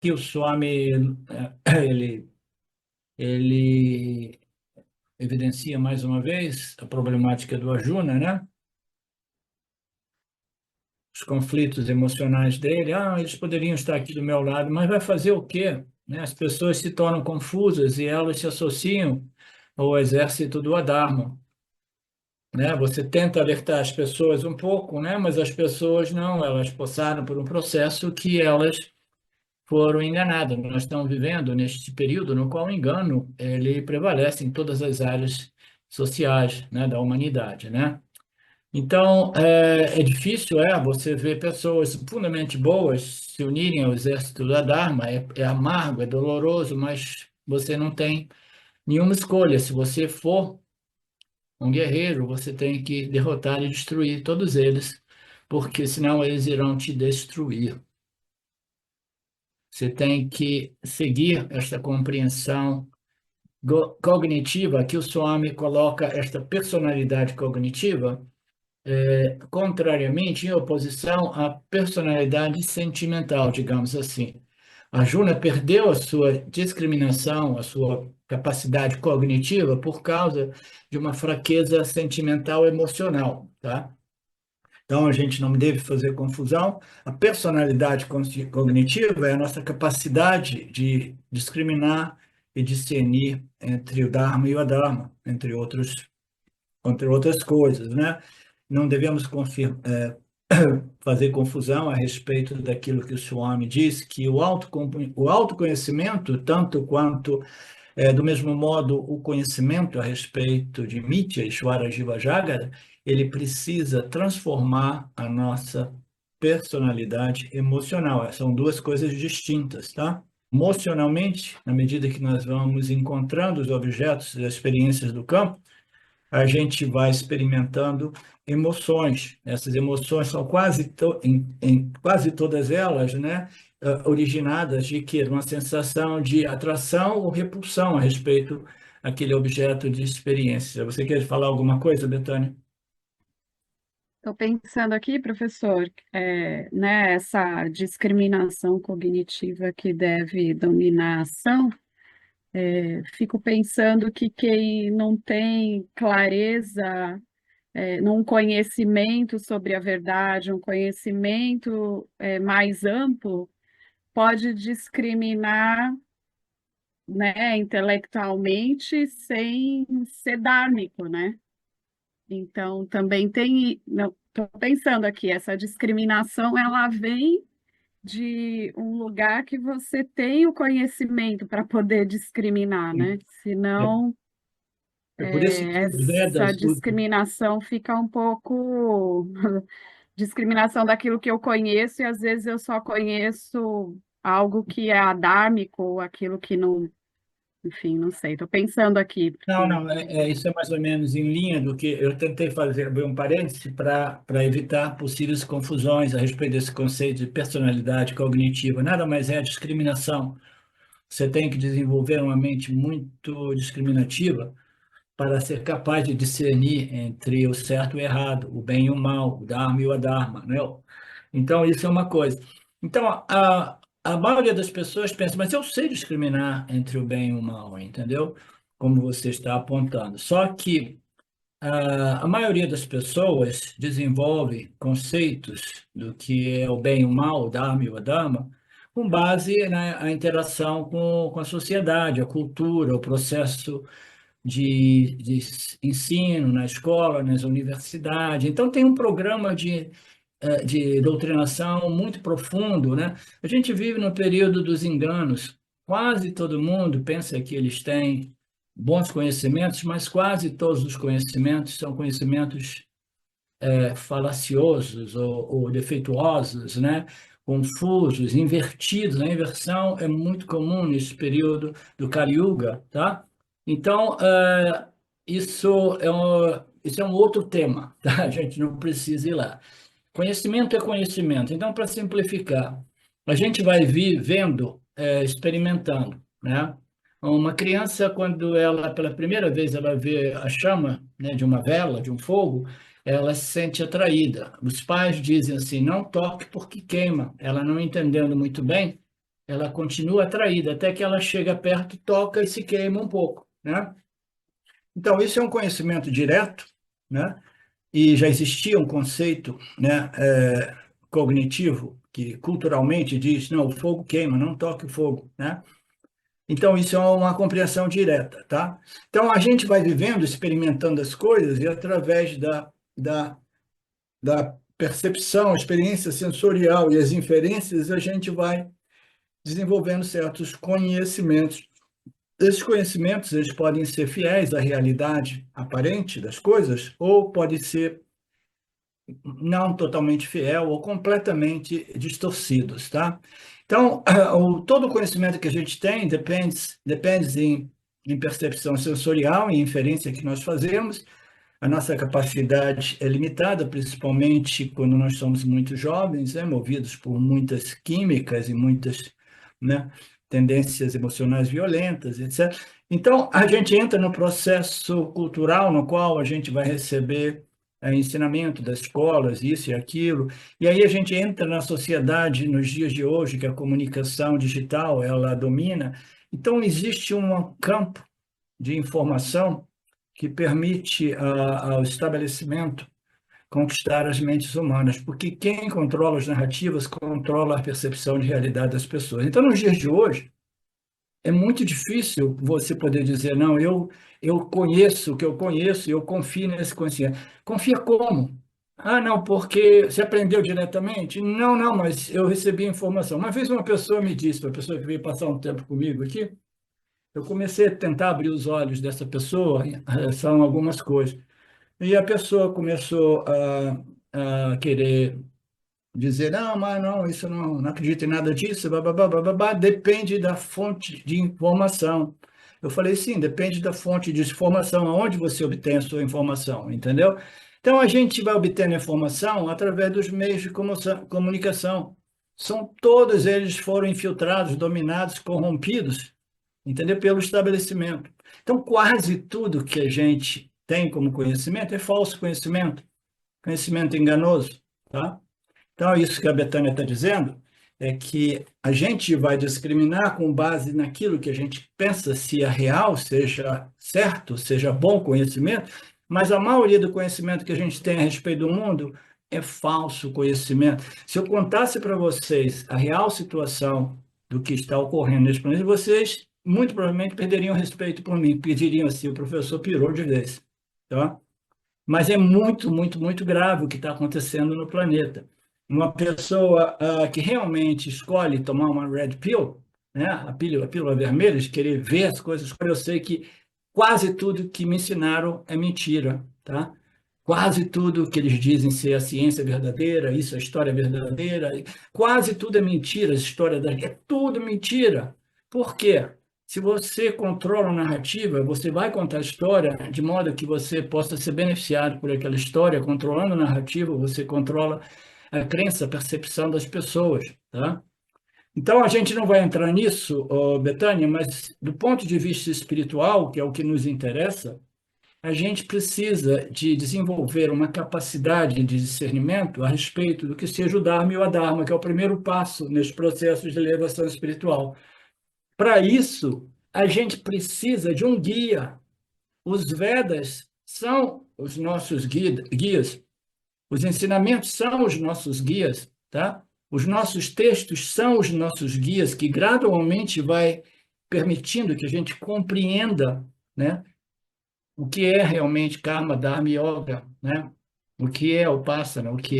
que o Swami ele, ele evidencia mais uma vez a problemática do Arjuna, né? Os conflitos emocionais dele. Eles poderiam estar aqui do meu lado, mas vai fazer o quê? Né? As pessoas se tornam confusas e elas se associam ao exército do Adharma. Né? Você tenta alertar as pessoas um pouco, né? Mas as pessoas não, elas passaram por um processo que elas foram enganadas. Nós estamos vivendo neste período no qual o engano ele prevalece em todas as áreas sociais, né, da humanidade, né? Então, é difícil, você ver pessoas profundamente boas se unirem ao exército da Dharma, é amargo, é doloroso, mas você não tem nenhuma escolha. Se você for um guerreiro, você tem que derrotar e destruir todos eles, porque senão eles irão te destruir. Você tem que seguir esta compreensão cognitiva, que o Swami coloca esta personalidade cognitiva, contrariamente, em oposição à personalidade sentimental, digamos assim. Arjuna perdeu a sua discriminação, a sua capacidade cognitiva por causa de uma fraqueza sentimental emocional, tá? Então, a gente não deve fazer confusão. A personalidade cognitiva é a nossa capacidade de discriminar e discernir entre o Dharma e o Adharma, entre outras coisas, né? Não devemos fazer confusão a respeito daquilo que o Swami diz, que o autoconhecimento, tanto quanto, do mesmo modo, o conhecimento a respeito de Mitya, Ishvara, Jiva, Jagara, ele precisa transformar a nossa personalidade emocional. São duas coisas distintas, tá? Emocionalmente, na medida que nós vamos encontrando os objetos e as experiências do campo, a gente vai experimentando emoções. Essas emoções são em quase todas elas, né, originadas de quê? Uma sensação de atração ou repulsão a respeito daquele objeto de experiência. Você quer falar alguma coisa, Betânia? Estou pensando aqui, professor, né, essa discriminação cognitiva que deve dominar a ação. Fico pensando que quem não tem clareza, num conhecimento sobre a verdade, um conhecimento, mais amplo, pode discriminar, né, intelectualmente sem ser dármico, né? Então, também tem, não, estou pensando aqui, essa discriminação, ela vem de um lugar que você tem o conhecimento para poder discriminar, Sim. né? É, Senão, é por isso que os essa Vedas, discriminação fica um pouco discriminação daquilo que eu conheço, e às vezes eu só conheço algo que é adármico, ou aquilo que não, enfim, não sei. Estou pensando aqui, não, porque não, isso é mais ou menos em linha do que eu tentei fazer abrir um parêntese para evitar possíveis confusões a respeito desse conceito de personalidade cognitiva. Nada mais é a discriminação. Você tem que desenvolver uma mente muito discriminativa para ser capaz de discernir entre o certo e o errado, o bem e o mal, o Dharma e o Adharma, né? Então, isso é uma coisa. Então, a maioria das pessoas pensa, mas eu sei discriminar entre o bem e o mal, entendeu? Como você está apontando. Só que a maioria das pessoas desenvolve conceitos do que é o bem e o mal, o Dharma e o Adharma, com base na interação com a sociedade, a cultura, o processo de ensino na escola, nas universidades. Então, tem um programa de doutrinação muito profundo, né? A gente vive no período dos enganos. Quase todo mundo pensa que eles têm bons conhecimentos, mas quase todos os conhecimentos são conhecimentos falaciosos ou defeituosos, né? Confusos, invertidos. A inversão é muito comum nesse período do Kali Yuga, tá? Então, isso é um outro tema, tá? A gente não precisa ir lá. Conhecimento é conhecimento. Então, para simplificar, a gente vai vendo, experimentando, né? Uma criança, quando ela, pela primeira vez, ela vê a chama, né, de uma vela, de um fogo, ela se sente atraída. Os pais dizem assim, não toque porque queima. Ela não entendendo muito bem, ela continua atraída, até que ela chega perto, toca e se queima um pouco, né? Então, isso é um conhecimento direto, né? E já existia um conceito, né, cognitivo que culturalmente diz, não, o fogo queima, não toque o fogo, né? Então, isso é uma compreensão direta, tá? Então, a gente vai vivendo, experimentando as coisas e através da percepção, experiência sensorial e as inferências, a gente vai desenvolvendo certos conhecimentos. Esses conhecimentos, eles podem ser fiéis à realidade aparente das coisas ou pode ser não totalmente fiel ou completamente distorcidos, tá? Então, todo o conhecimento que a gente tem depende em percepção sensorial e inferência que nós fazemos. A nossa capacidade é limitada, principalmente quando nós somos muito jovens, movidos por muitas químicas e muitas, né, tendências emocionais violentas, etc. Então, a gente entra no processo cultural no qual a gente vai receber ensinamento das escolas, isso e aquilo, e aí a gente entra na sociedade nos dias de hoje, que a comunicação digital, ela domina. Então, existe um campo de informação que permite ao estabelecimento conquistar as mentes humanas, porque quem controla as narrativas controla a percepção de realidade das pessoas. Então, nos dias de hoje, é muito difícil você poder dizer, não, eu conheço o que eu conheço e eu confio nesse conhecimento. Confia como? Ah, não, porque você aprendeu diretamente? Não, não, mas eu recebi informação. Uma vez uma pessoa me disse, uma pessoa que veio passar um tempo comigo aqui, eu comecei a tentar abrir os olhos dessa pessoa em relação a algumas coisas. E a pessoa começou a querer dizer, não, mas não, isso não acredito em nada disso, bababá, bababá, depende da fonte de informação. Eu falei, sim, depende da fonte de informação, aonde você obtém a sua informação, entendeu? Então, a gente vai obtendo informação através dos meios de comunicação. Todos eles foram infiltrados, dominados, corrompidos, entendeu? Pelo estabelecimento. Então, quase tudo que a gente tem como conhecimento é falso conhecimento, conhecimento enganoso, tá? Então, isso que a Betânia está dizendo é que a gente vai discriminar com base naquilo que a gente pensa se é real, seja certo, seja bom conhecimento, mas a maioria do conhecimento que a gente tem a respeito do mundo é falso conhecimento. Se eu contasse para vocês a real situação do que está ocorrendo nesse planeta, vocês muito provavelmente perderiam respeito por mim, pediriam assim, o professor pirou de vez, tá? Mas é muito, muito, muito grave o que está acontecendo no planeta. Uma pessoa que realmente escolhe tomar uma red pill, né, a pílula vermelha, de querer ver as coisas, eu sei que quase tudo que me ensinaram é mentira, tá? Quase tudo que eles dizem ser a ciência verdadeira, isso, a história verdadeira, quase tudo é mentira, a história é tudo mentira. Por quê? Se você controla a narrativa, você vai contar a história de modo que você possa ser beneficiado por aquela história. Controlando a narrativa, você controla a crença, a percepção das pessoas, tá? Então, a gente não vai entrar nisso, Betânia, mas do ponto de vista espiritual, que é o que nos interessa, a gente precisa de desenvolver uma capacidade de discernimento a respeito do que seja o Dharma e o Adharma, que é o primeiro passo nesse processo de elevação espiritual. Para isso, a gente precisa de um guia. Os Vedas são os nossos guias. Os ensinamentos são os nossos guias, tá? Os nossos textos são os nossos guias, que gradualmente vai permitindo que a gente compreenda, né, o que é realmente Karma, Dharma e Yoga, né? O que é o Upasana, o que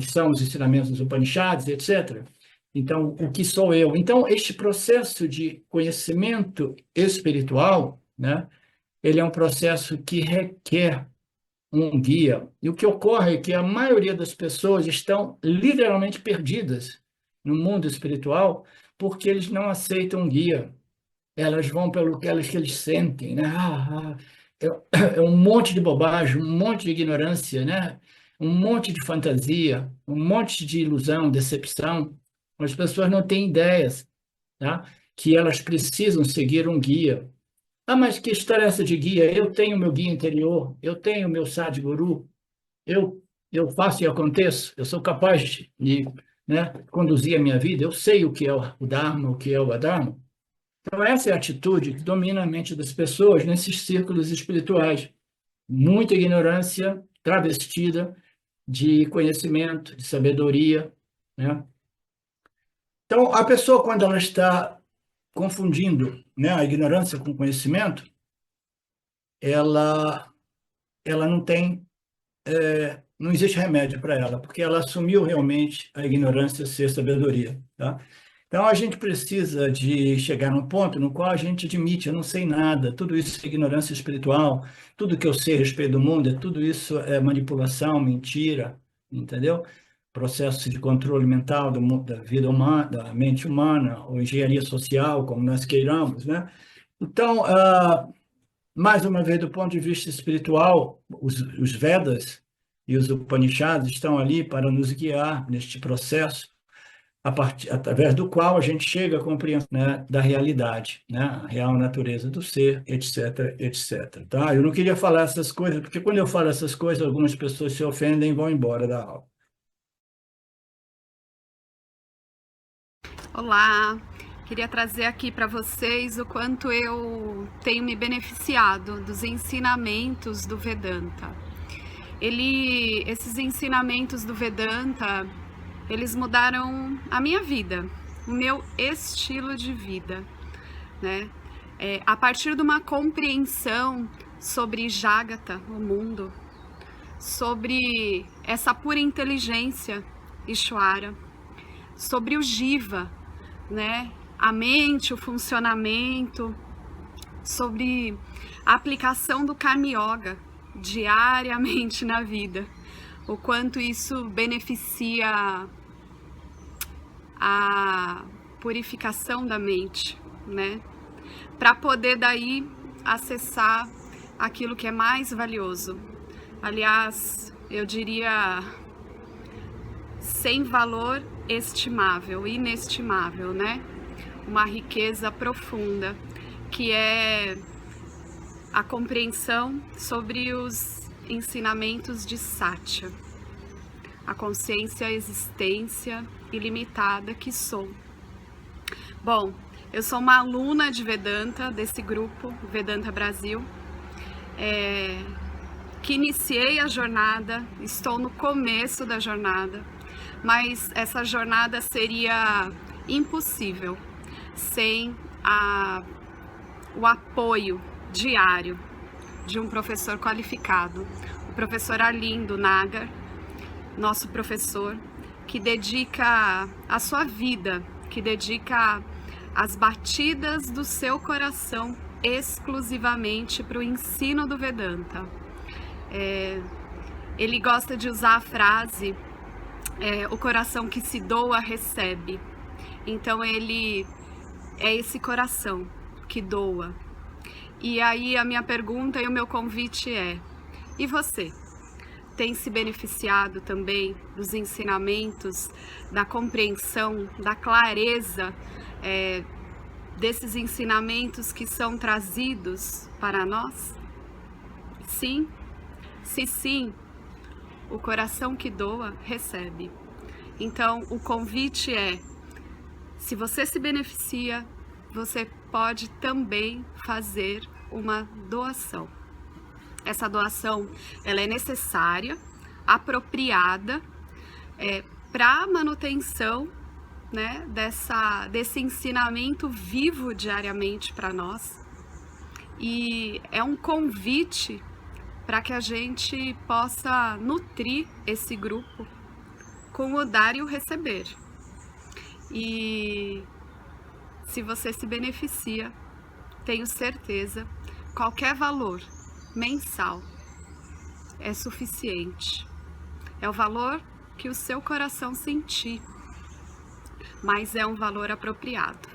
são os ensinamentos dos Upanishads, etc. Então, o que sou eu? Então, este processo de conhecimento espiritual, né, ele é um processo que requer um guia. E o que ocorre é que a maioria das pessoas estão literalmente perdidas no mundo espiritual porque eles não aceitam um guia. Elas vão pelo que eles sentem, né? É um monte de bobagem, um monte de ignorância, né? Um monte de fantasia, um monte de ilusão, decepção. As pessoas não têm ideias, tá? Que elas precisam seguir um guia. Ah, mas que história é essa de guia? Eu tenho meu guia interior, eu tenho meu Sadhguru, eu faço e aconteço, eu sou capaz de né, conduzir a minha vida, eu sei o que é o Dharma, o que é o Adharma. Então, essa é a atitude que domina a mente das pessoas nesses círculos espirituais. Muita ignorância travestida de conhecimento, de sabedoria, né? Então, a pessoa, quando ela está confundindo, né, a ignorância com conhecimento, ela, ela não tem, não existe remédio para ela, porque ela assumiu realmente a ignorância ser sabedoria, tá? Então, a gente precisa de chegar num ponto no qual a gente admite, eu não sei nada, tudo isso é ignorância espiritual, tudo que eu sei a respeito do mundo, tudo isso é manipulação, mentira, entendeu? Processo de controle mental da vida humana, da mente humana, ou engenharia social, como nós queiramos, né? Então, mais uma vez, do ponto de vista espiritual, os Vedas e os Upanishads estão ali para nos guiar neste processo, através do qual a gente chega à compreensão, né, da realidade, né, a real natureza do ser, etc, etc. Tá? Eu não queria falar essas coisas, porque quando eu falo essas coisas, algumas pessoas se ofendem e vão embora da aula. Olá, queria trazer aqui para vocês o quanto eu tenho me beneficiado dos ensinamentos do Vedanta. Esses ensinamentos do Vedanta, eles mudaram a minha vida, o meu estilo de vida, né? A partir de uma compreensão sobre Jagata, o mundo, sobre essa pura inteligência, Ishvara, sobre o Jiva, né? A mente, o funcionamento, sobre a aplicação do Karma Yoga diariamente na vida, o quanto isso beneficia a purificação da mente, né? Para poder daí acessar aquilo que é mais valioso. Aliás, eu diria sem valor estimável, inestimável, né? Uma riqueza profunda, que é a compreensão sobre os ensinamentos de Satya, a consciência, a existência ilimitada que sou. Bom, eu sou uma aluna de Vedanta, desse grupo, Vedanta Brasil, que iniciei a jornada, estou no começo da jornada, mas essa jornada seria impossível sem o apoio diário de um professor qualificado, o professor Arlindo Nagar, nosso professor, que dedica a sua vida, que dedica as batidas do seu coração exclusivamente para o ensino do Vedanta. Ele gosta de usar a frase o coração que se doa recebe. Então ele é esse coração que doa. E aí a minha pergunta e o meu convite é: e você? Tem se beneficiado também dos ensinamentos, da compreensão, da clareza desses ensinamentos que são trazidos para nós? Sim? Se sim, o coração que doa recebe. Então o convite é: se você se beneficia, você pode também fazer uma doação. Essa doação, ela é necessária, apropriada, para a manutenção, né, desse ensinamento vivo diariamente para nós. E é um convite para que a gente possa nutrir esse grupo com o dar e o receber. E se você se beneficia, tenho certeza, qualquer valor mensal é suficiente. É o valor que o seu coração sentir, mas é um valor apropriado.